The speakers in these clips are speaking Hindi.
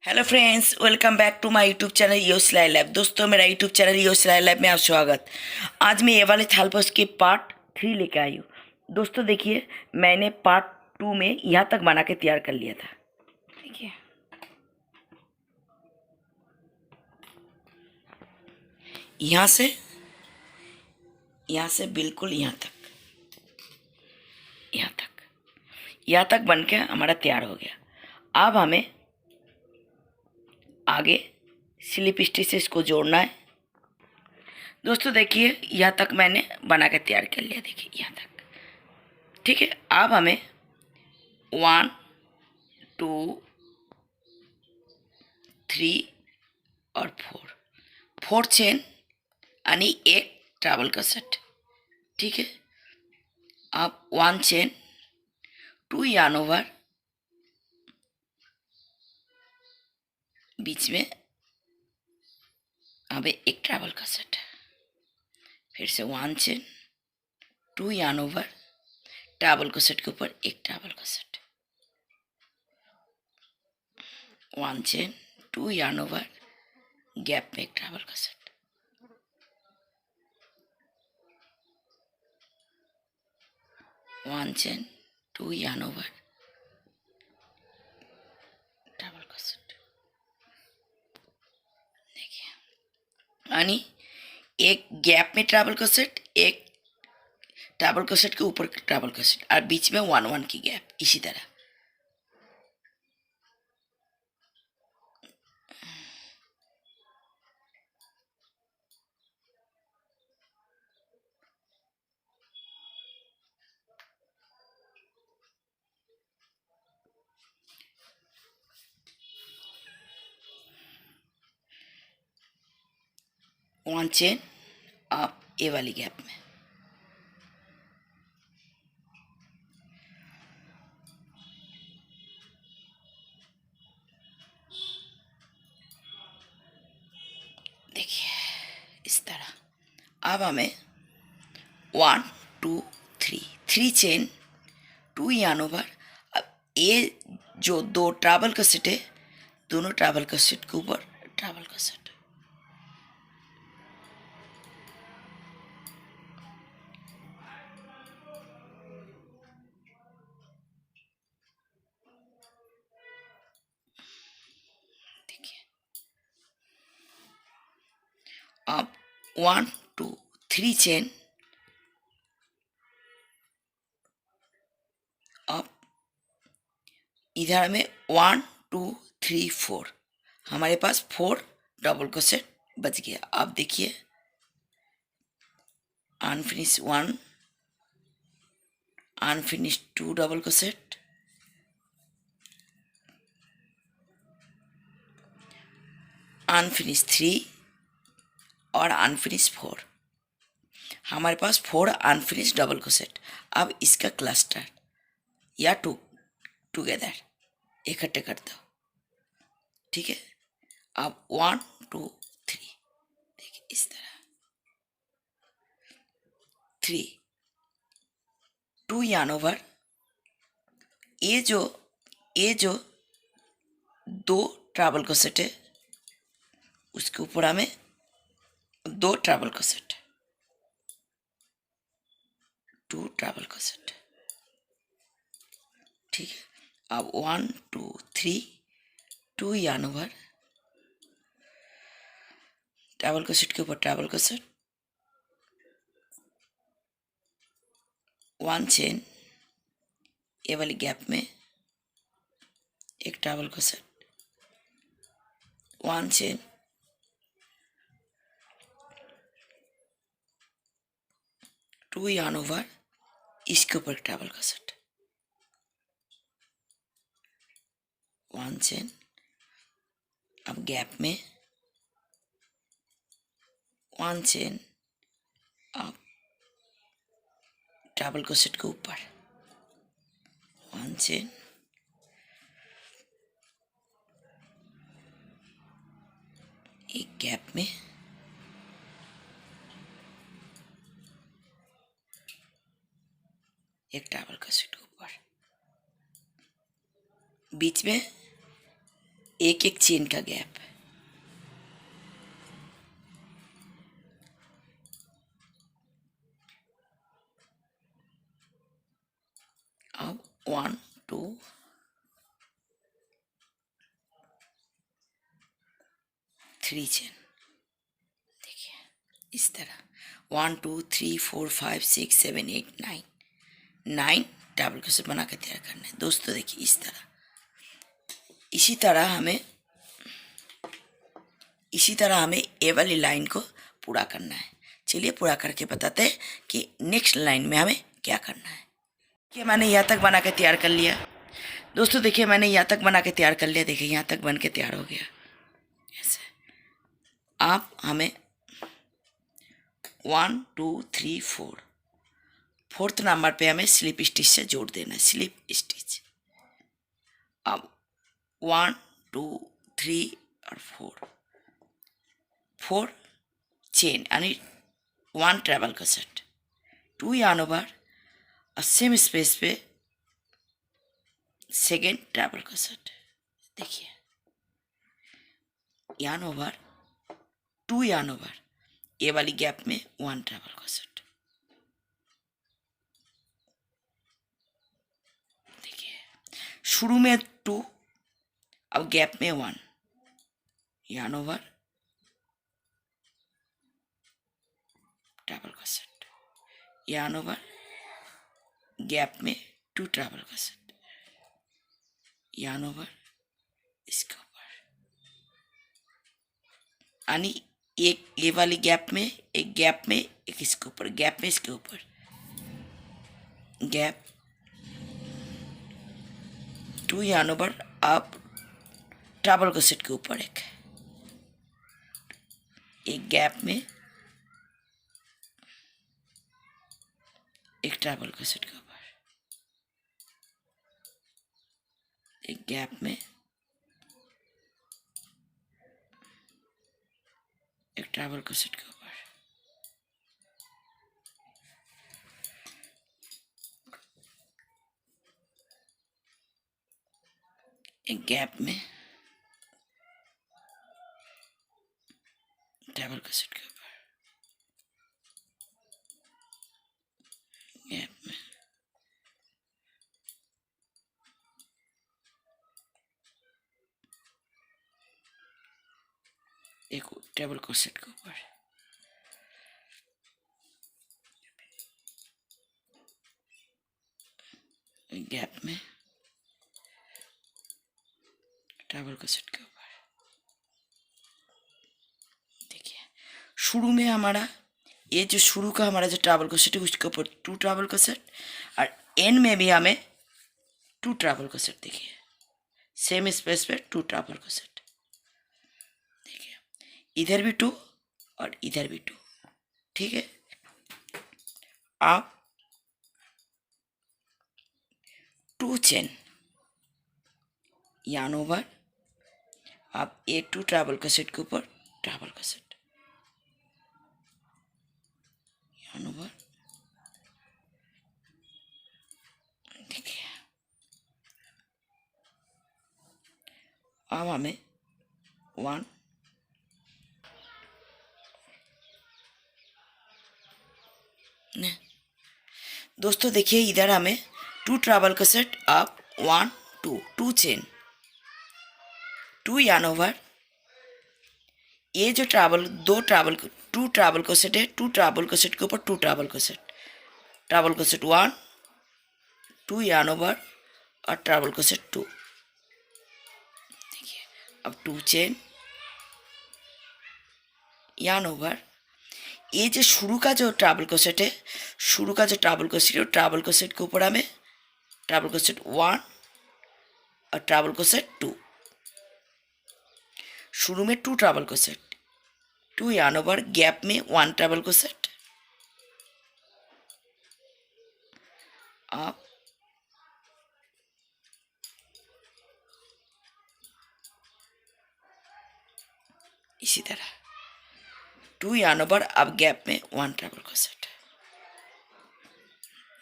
Hello friends, welcome back to my YouTube channel yo सिलाई लैब। दोस्तों, मेरा यूट्यूब चैनल यो सिलाई लैब में आप स्वागत। आज मैं ये वाले थालपोस के पार्ट 3 लेके आई हूँ। दोस्तों देखिए, मैंने पार्ट 2 में यहाँ तक बना के तैयार कर लिया था। देखिए, यहाँ से बिल्कुल यहाँ तक बन के हमारा तैयार हो गया। अब हमें आगे स्लिप स्टिच से इसको जोड़ना है। दोस्तों देखिए, यहाँ तक मैंने बना के तैयार कर लिया। देखिए यहाँ तक, ठीक है। अब हमें 1 2 3 और 4 चेन यानी एक ट्रैवल का सेट, ठीक है। अब 1 चेन, 2 यार्न ओवर, बीच में अब एक ट्रैवल का सेट, फिर से 1 चेन, 2 यार्न ओवर, ट्रैवल का सेट के ऊपर एक ट्रैवल का set, 1 chain, 2 yarn over, gap में एक ट्रैवल का set, 1 chain, 2 yarn over, travel का सेट। देखिए, यानी एक गैप में ट्रैवल का सेट, एक ट्रैवल का सेट के ऊपर ट्रैवल का सेट, और बीच में 1 1 की गैप। इसी तरह वन चेन आप ए वाली गैप में, देखिए इस तरह। अब हमें 1 2 3 चेन, 2 यार्न ओवर। अब ये जो दो ट्रैवल का सेट है, दोनों ट्रैवल का सेट के ऊपर ट्रैवल का सेट, देखिए। अब 1 2 3 चेन, अब इधर में 1 2 3 4, हमारे पास 4 डबल का सेट बच गया। अब देखिए, अनफिनिश 1, अनफिनिश 2 डबल का सेट, अनफिनिश 3 और अनफिनिश 4। हमारे पास 4 अनफिनिश डबल का सेट। अब इसका क्लस्टर या टुगेदर इकट्ठे कर दो, ठीक है। अब 1 2 3, देखिए इस तरह। 3 2 यार्न ओवर, ये जो दो ट्रैवल का सेट है, उसके ऊपर हमें दो ट्रैवल का सेट, 2 ट्रैवल का सेट, ठीक है। अब 1 2 3, 2 यार्न ओवर, ट्रैवल का सेट के ऊपर ट्रैवल का सेट, 1 चेन, ये वाली गैप में एक ट्रैवल का सेट, 1 चेन, 2 यार्न ओवर, इसके ऊपर ट्रैवल का सेट, 1 चेन, अब गैप में 1 चेन, अब ट्रैवल का सेट के ऊपर 1 चेन, एक गैप में एक ट्रैवल का सेट के ऊपर, बीच में एक एक चेन का गैप। अब 1 2 3 चेन, देखिए इस तरह 1 2 3 4 5 6 7 8 9 9 डबल क्रोशेट बना के तैयार करना है दोस्तों। देखिए इस तरह, इसी तरह हमें ए वाली लाइन को पूरा करना है। चलिए पूरा करके बताते हैं कि नेक्स्ट लाइन में हमें क्या करना है। देखिए मैंने यहाँ तक बना के तैयार कर लिया दोस्तों। देखिए मैंने यहाँ तक बना के तैयार कर लिया। देखिए यहाँ तक बन के तैयार हो गया ऐसे। आप हमें 1 2 3 4 फोर्थ नंबर पे हमें स्लिप स्टिच से जोड़ देना है, स्लिप स्टिच। अब 1 2 3 और 4 चेन यानी 1 ट्रैवल क्रोशेट, 2 yarn ओवर और सेम स्पेस पे सेकेंड ट्रैवल क्रोशेट। देखिए yarn ओवर 2 yarn ओवर, ये वाली गैप में 1 ट्रैवल क्रोशेट। देखिए शुरू में 2, अब गैप में 1 yarn over travel crochet, yarn over gap में 2 ट्रैवल क्रोशेट, yarn ओवर इसके ऊपर, यानी एक ये वाली गैप में, एक गैप में, एक इसके ऊपर, गैप में इसके ऊपर, गैप 2 yarn ओवर, अब ट्रैवल क्रोशेट के ऊपर एक गैप में एक ट्रैवल क्रोशेट के ऊपर, एक गैप में एक ट्रैवल क्रोशेट के ऊपर, एक गैप में ट्रैवल क्रोशेट के ऊपर, गैप में एक ट्रैवल क्रोशेट के ऊपर, गैप में ट्रैवल क्रोशेट के ऊपर। देखिए शुरू में हमारा ये जो शुरू का हमारा जो ट्रैवल क्रोशेट है उसके ऊपर 2 ट्रैवल क्रोशेट और एंड में भी हमें 2 ट्रैवल क्रोशेट। देखिए सेम स्पेस पे 2 ट्रैवल क्रोशेट। देखिए इधर भी 2 और इधर भी 2, ठीक है। आप 2 चेन yarn ओवर, आप ये 2 ट्रैवल क्रोशेट के ऊपर ट्रैवल क्रोशेट, yarn ओवर। देखिए अब हमें 1 दोस्तों देखिए इधर हमें 2 ट्रैवल क्रोशेट, आप 1 2 2 चेन, 2 yarn ओवर, ये जो दो ट्रैवल 2 ट्रैवल क्रोशेट है, 2 ट्रैवल क्रोशेट के ऊपर 2 travel crochet, travel crochet 1 2 yarn over और ट्रैवल क्रोशेट 2। देखिए अब 2 चेन yarn ओवर, ये जो शुरू का जो ट्रैवल क्रोशेट है, शुरू का जो ट्रैवल क्रोशेट है, ट्रैवल क्रोशेट के ऊपर हमें ट्रैवल क्रोशेट 1 और ट्रैवल क्रोशेट 2, शुरू में 2 travel crochet, 2 yarn over, gap में 1 ट्रैवल क्रोशेट। आप इसी तरह 2 yarn ओवर, अब गैप में 1 ट्रैवल क्रोशेट।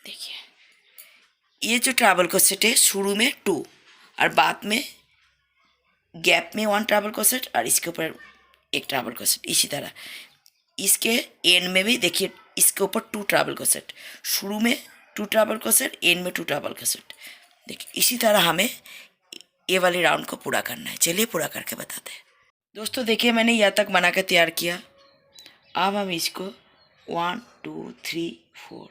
देखिए ये जो ट्रैवल क्रोशेट है शुरू में 2 और बाद में गैप में 1 ट्रैवल क्रोशेट और इसके ऊपर 1 ट्रैवल क्रोशेट। इसी तरह इसके एंड में भी देखिए, इसके ऊपर 2 ट्रैवल क्रोशेट, शुरू में 2 ट्रैवल क्रोशेट, एंड में 2 ट्रैवल क्रोशेट। देखिए इसी तरह हमें ये वाले राउंड को पूरा करना है। चलिए पूरा करके बताते हैं। दोस्तों देखिए मैंने यहाँ तक बना के तैयार किया। अब हम इसको 1 2 3 4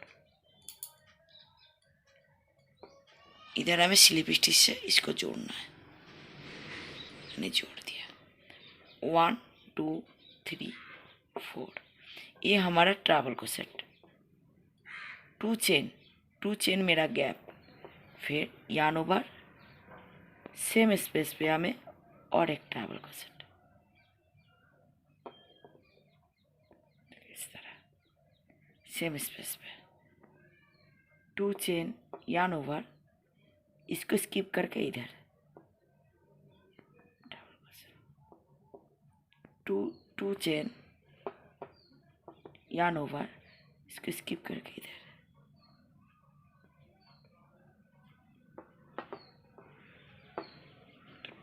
इधर हमें स्लिप स्टिच से इसको जोड़ना है। मैंने जोड़ दिया 1 2 3 4। ये हमारा ट्रैवल क्रोशेट, 2 चेन मेरा गैप, फिर यार्न ओवर, सेम स्पेस पे हमें और एक ट्रैवल क्रोशेट। इस तरह सेम स्पेस पे 2 चेन यार्न ओवर, इसको स्किप करके इधर टू चेन यार्न ओवर, इसको स्किप करके इधर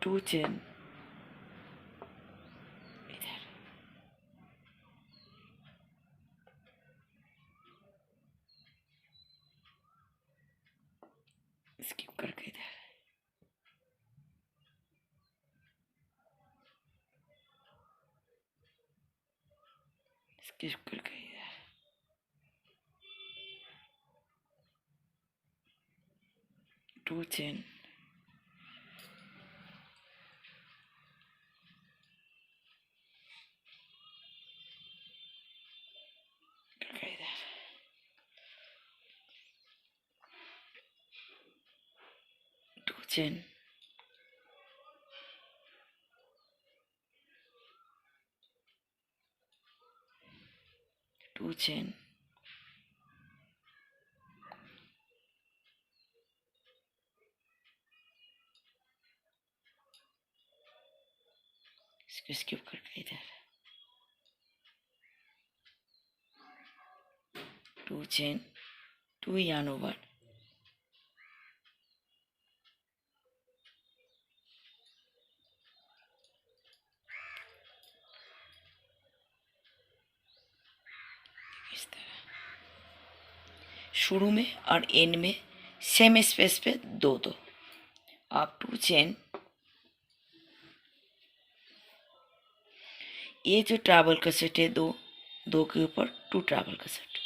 2 चेन इधर, स्किप करके इधर, स्किप करके इधर, 2 चेन करके इधर, 2 चेन, 2 चेन, इसको स्किप करके इधर, 2 चेन, 2 यार्न ओवर, इस तरह शुरू में और एंड में सेम स्पेस पे 2 2। आप 2 चेन, ये जो ट्रैवल क्रोशेट है 2 2 के ऊपर 2 ट्रैवल क्रोशेट,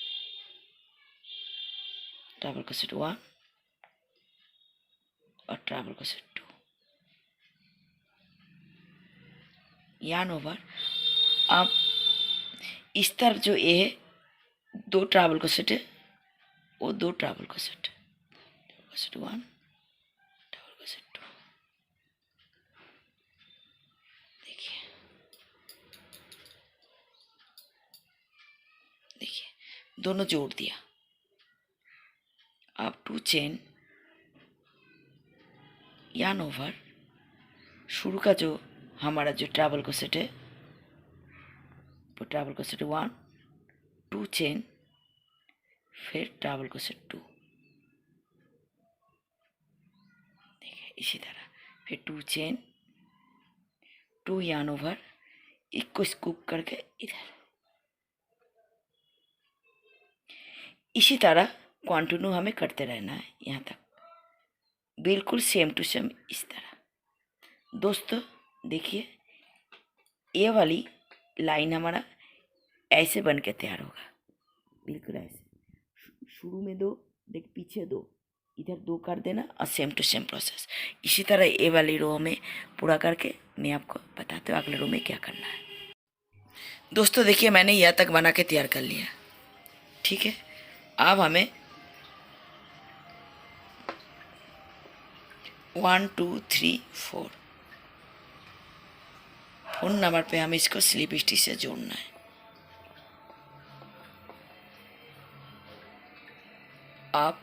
ट्रैवल क्रोशेट 1 और ट्रैवल क्रोशेट 2, यार्न ओवर। अब इस तरफ जो ये है 2 ट्रैवल क्रोशेट है, वो 2 travel crochet, crochet 1, travel crochet 2। देखिए देखिए दोनों जोड़ दिया। अब 2 चेन यार्न ओवर, शुरू का जो हमारा जो ट्रैवल क्रोशेट है वो ट्रैवल क्रोशेट 1, 2 चेन, फिर ट्रैवल क्रोशेट 2। देखिए इसी तरह फिर 2 चेन, 2 यार्न ओवर, इसको स्कूप करके इधर, इसी तरह कंटिन्यू हमें करते रहना है यहाँ तक, बिल्कुल सेम टू सेम इस तरह। दोस्तों देखिए ये वाली लाइन हमारा ऐसे बन के तैयार होगा, बिल्कुल ऐसे, शुरू में 2, देख पीछे 2, इधर 2 कर देना और सेम टू सेम प्रोसेस। इसी तरह ये वाली रो में पूरा करके मैं आपको बताते हूँ अगले रो में क्या करना है। दोस्तों देखिए मैंने यह तक बना के तैयार कर लिया, ठीक है। अब हमें 1 2 3 4 फोन नंबर पे हमें इसको स्लिप स्टिच से जोड़ना है। आप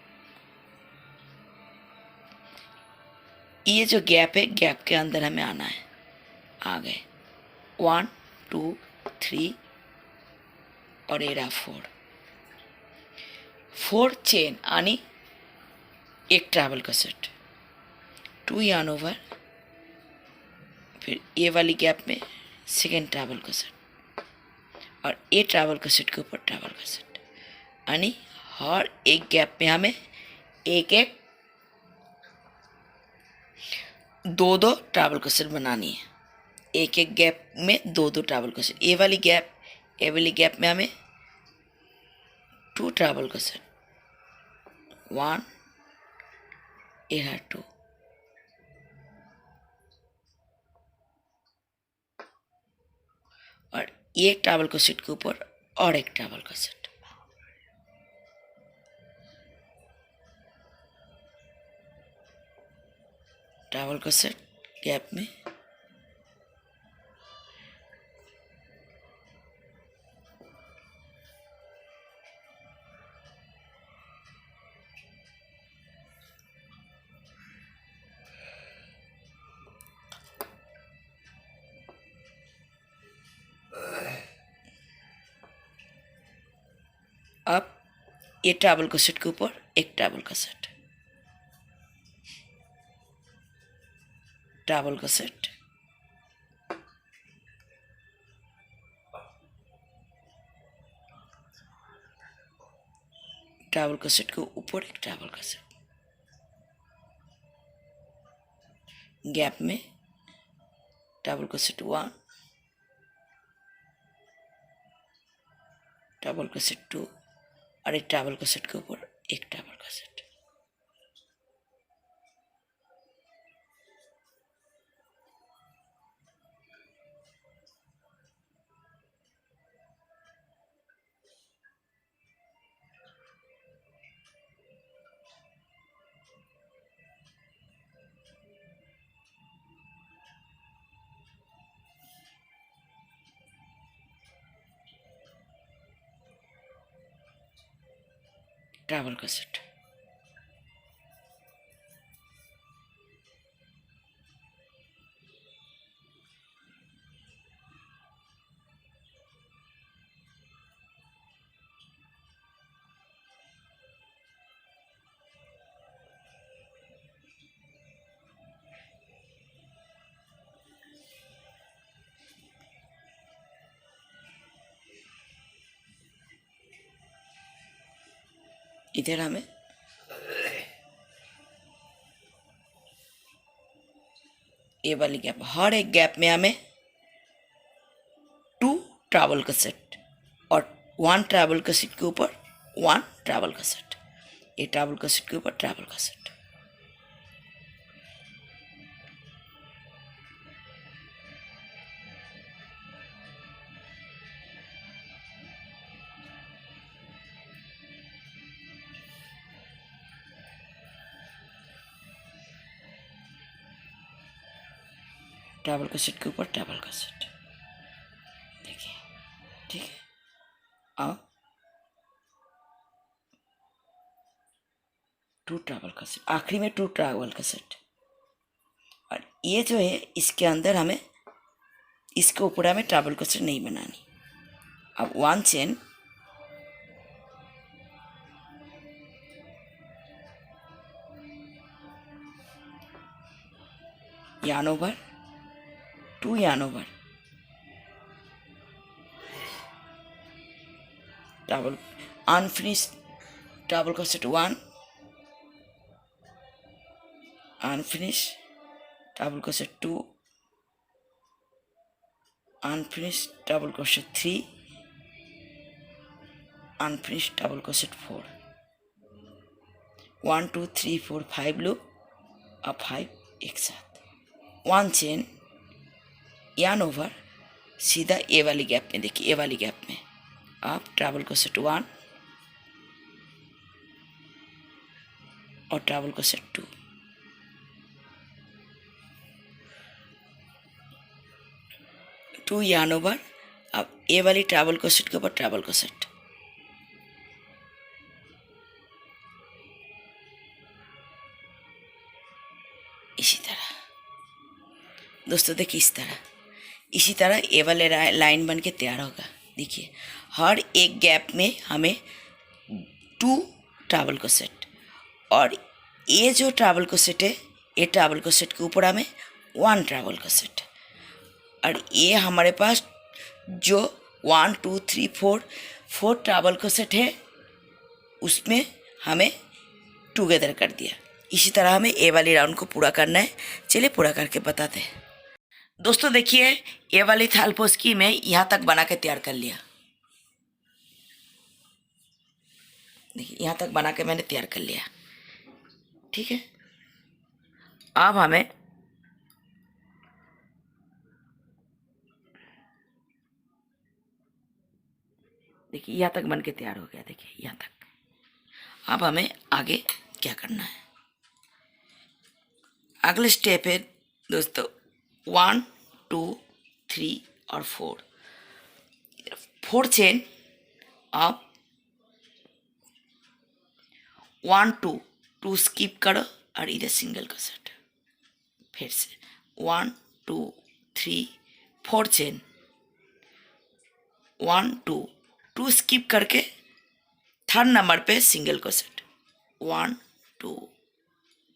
ये जो गैप है, गैप के अंदर हमें आना है। आ गए 1 2 3 और ये रहा 4 चेन यानी एक ट्रैवल क्रोशेट, 2 यार्न ओवर, फिर ये वाली गैप में सेकेंड ट्रैवल कसेट और ये ट्रैवल कसेट के ऊपर ट्रैवल कसेट, यानी हर एक गैप में हमें एक एक दो दो ट्रैवल कसेट बनानी है। एक एक गैप में दो दो ट्रैवल कसेट। ये वाली गैप में हमें टू ट्रैवल कसेट, वन, ये है टू, और ये ट्रैवल कसेट के ऊपर और एक treble crochet. Treble crochet gap में अब ये ट्रैवल कसेट के ऊपर एक treble crochet, treble crochet, treble crochet के ऊपर एक ट्रैवल कसेट, गैप में treble crochet one, treble crochet two, और एक ट्रैवल कसेट के ऊपर एक ट्रैवल कसेट। ट्रैवल कसेट, इधर हमें ये वाली गैप, हर एक गैप में हमें टू ट्रैवल कसेट और वन ट्रैवल कसेट के ऊपर वन ट्रैवल कसेट, ये ट्रैवल कसेट के ऊपर ट्रैवल कसेट। ट्रैवल कसेट के ऊपर ट्रैवल कसेट, देखिए, ठीक है। अब टू ट्रैवल कसेट, आखिरी में टू ट्रैवल कसेट, और ये जो है इसके अंदर हमें, इसके ऊपर हमें ट्रैवल कसेट नहीं बनानी। अब one chain yarn over, two yarn over, treble unfinished treble crochet one, unfinished treble crochet two, unfinished treble crochet three, unfinished treble crochet four, 1 2 3 4 5 loop, अब 5 एक साथ, वन चेन yarn over, सीधा ए वाली गैप में, देखिए ए वाली गैप में आप ट्रैवल कसेट वन और treble crochet two, two yarn over, अब ए वाली ट्रैवल कसेट के ऊपर ट्रैवल कसेट, इसी तरह दोस्तों, देखिए इसी तरह ए वाले लाइन बन के तैयार होगा। देखिए हर एक गैप में हमें टू ट्रैवल कसेट, और ये जो ट्रैवल कसेट है, ये ट्रैवल कसेट के ऊपर हमें वन ट्रैवल कसेट, और ये हमारे पास जो 1 2 3 4 ट्रैवल क्रोशेट है उसमें हमें टुगेदर कर दिया। इसी तरह हमें ए वाली राउंड को पूरा करना है। चलिए पूरा करके बताते हैं। दोस्तों देखिए, ये वाली थालपोस की मैं यहाँ तक बना के तैयार कर लिया। देखिए यहाँ तक बना के मैंने तैयार कर लिया। ठीक है, अब हमें देखिए यहाँ तक बन के तैयार हो गया। देखिए यहाँ तक। अब हमें आगे क्या करना है, अगले स्टेप है दोस्तों 1 2 3 और 4 चेन। आप 1 2 स्किप करो और इधर सिंगल क्रोशेट। फिर से 1 2 3 4 चेन, 1 2 स्किप करके थर्ड नंबर पे सिंगल क्रोशेट। 1 2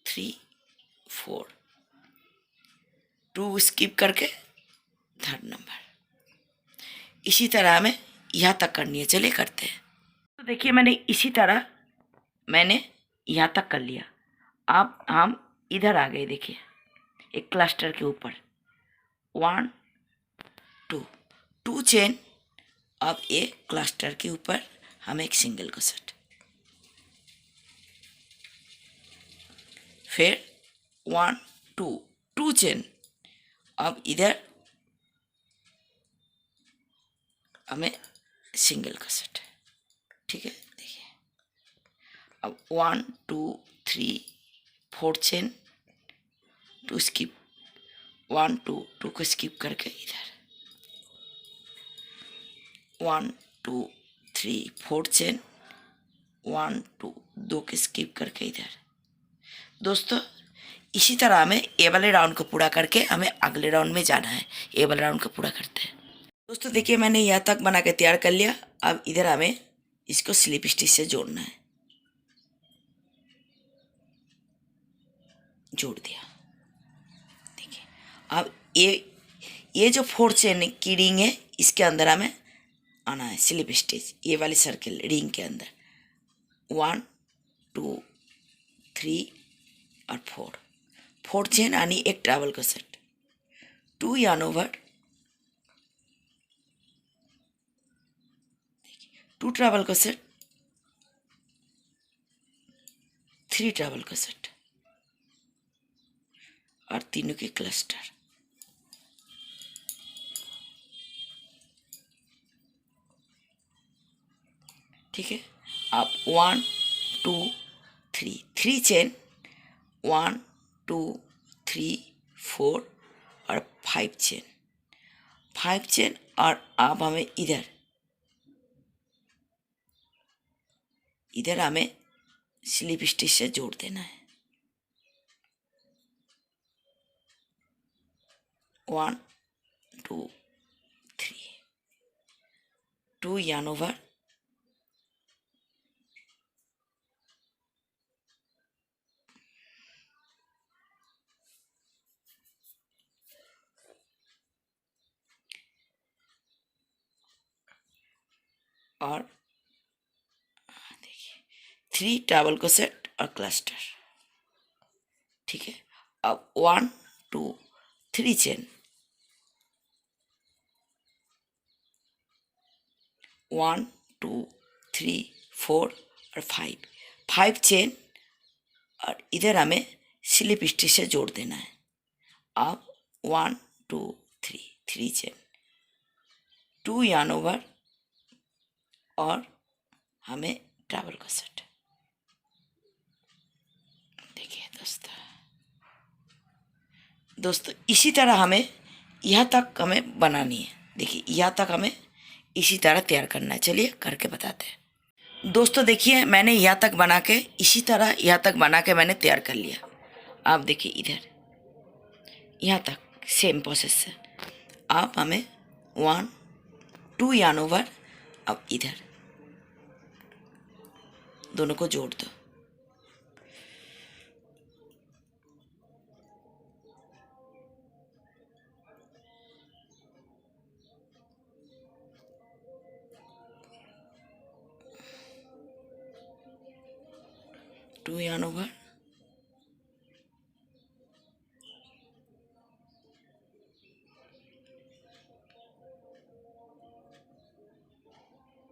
3 4 2 स्किप करके थर्ड नंबर। इसी तरह हमें यहाँ तक करनी है। चलिए करते हैं। तो देखिए मैंने इसी तरह यहाँ तक कर लिया। अब हम इधर आ गए। देखिए एक क्लस्टर के ऊपर 1 2 चेन। अब एक क्लस्टर के ऊपर हम एक सिंगल क्रोशेट, फिर 1 2 चेन। अब इधर हमें सिंगल क्रोशेट। ठीक है, देखिए अब 1 2 3 4 चेन, 2 स्किप, 1 2 को स्किप करके इधर 1 2 3 4 चेन, 1 2 के स्किप करके इधर। दोस्तों इसी तरह हमें ए वाले राउंड को पूरा करके हमें अगले राउंड में जाना है। ए वाले राउंड को पूरा करते हैं। दोस्तों देखिए मैंने यहाँ तक बना के तैयार कर लिया। अब इधर हमें इसको स्लिप स्टिच से जोड़ना है। जोड़ दिया। देखिए अब ये जो 4 चेन की रिंग है इसके अंदर हमें आना है स्लिप स्टिच। ये वाली सर्किल रिंग के अंदर 1 2 3 और 4 चेन यानी एक travel crochet, 2 yarn over, 2 travel crochet, 3 travel crochet और तीनों के क्लस्टर। ठीक है, अब 1 2 3 चेन, 1 2 3 4 और 5 चेन, 5 चेन। और अब हमें इधर हमें स्लिप स्टिच से जोड़ देना है। 1 2 3 2 yarn ओवर, और देखिए 3 ट्रैवल क्रोशेट और क्लस्टर। ठीक है, अब 1 2 3 चेन, 1 2 3 4 और 5 चेन। और इधर हमें स्लिप स्टिच से जोड़ देना है। अब 1 2 3 चेन, 2 yarn ओवर और हमें ट्रैवल क्रोशेट। देखिए दोस्तों इसी तरह हमें यहाँ तक हमें बनानी है। देखिए यहाँ तक हमें इसी तरह तैयार करना है। चलिए करके बताते हैं। दोस्तों देखिए मैंने यहाँ तक बना के इसी तरह यहाँ तक बना के मैंने तैयार कर लिया। आप देखिए इधर यहाँ तक सेम प्रोसेस से आप हमें 1 2 yarn ओवर। अब इधर दोनों को जोड़ दो। 2 yarn over,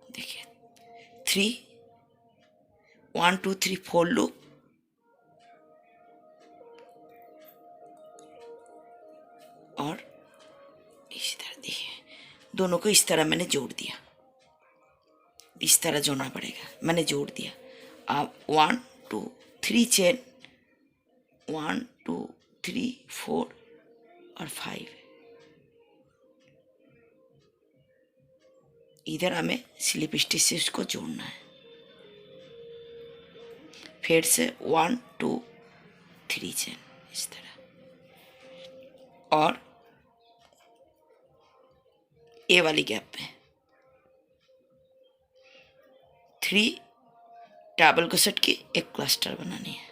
देखिए 3, 1 2 3 4 लूप, और इसी तरह देखिए दोनों को इस तरह मैंने जोड़ दिया, इस तरह जोड़ना पड़ेगा, मैंने जोड़ दिया। अब 1 2 3 चेन, 1 2 3 4 और 5, इधर हमें स्लिप स्टिच से उसको जोड़ना है। फिर से 1 2 3 चेन इस तरह, और ए वाली गैप में 3 डबल क्रोशेट की एक क्लस्टर बनानी है।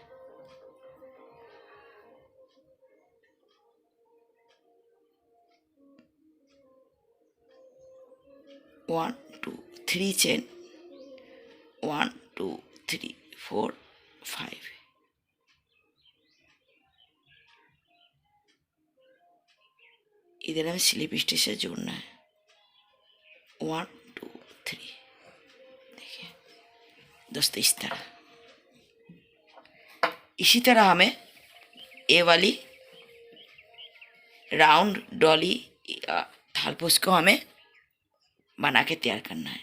वन टू थ्री चेन, 1 2 3 4 5, इधर हमें स्लिप स्टिच से जोड़ना है। 1 2 3, देखिए दोस्तों इस तरह। इसी तरह हमें ए वाली राउंड डॉली थालपोस को हमें बना के तैयार करना है।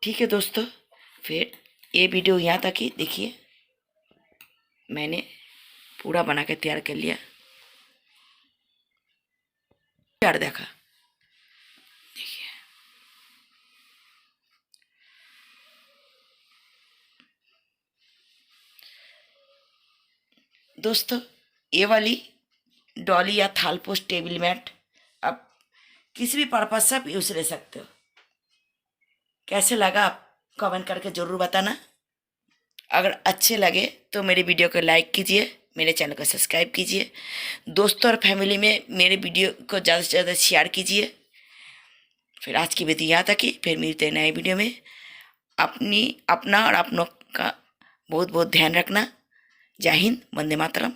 ठीक है दोस्तों, फिर ये वीडियो यहाँ तक ही देखिए, मैंने पूरा बना के तैयार कर लिया, तैयार देखा, देखिए दोस्तों ये वाली डॉली या थालपोस टेबल मैट आप किसी भी पर्पज से आप यूज ले सकते हो। कैसे लगा आप कमेंट करके ज़रूर बताना। अगर अच्छे लगे तो मेरे वीडियो को लाइक कीजिए, मेरे चैनल को सब्सक्राइब कीजिए, दोस्तों और फैमिली में मेरे वीडियो को ज़्यादा से ज़्यादा शेयर कीजिए। फिर आज की वीडियो यहाँ तक ही, फिर मिलते हैं नए वीडियो में। अपना और अपनों का बहुत बहुत ध्यान रखना। जय हिंद, वंदे मातरम।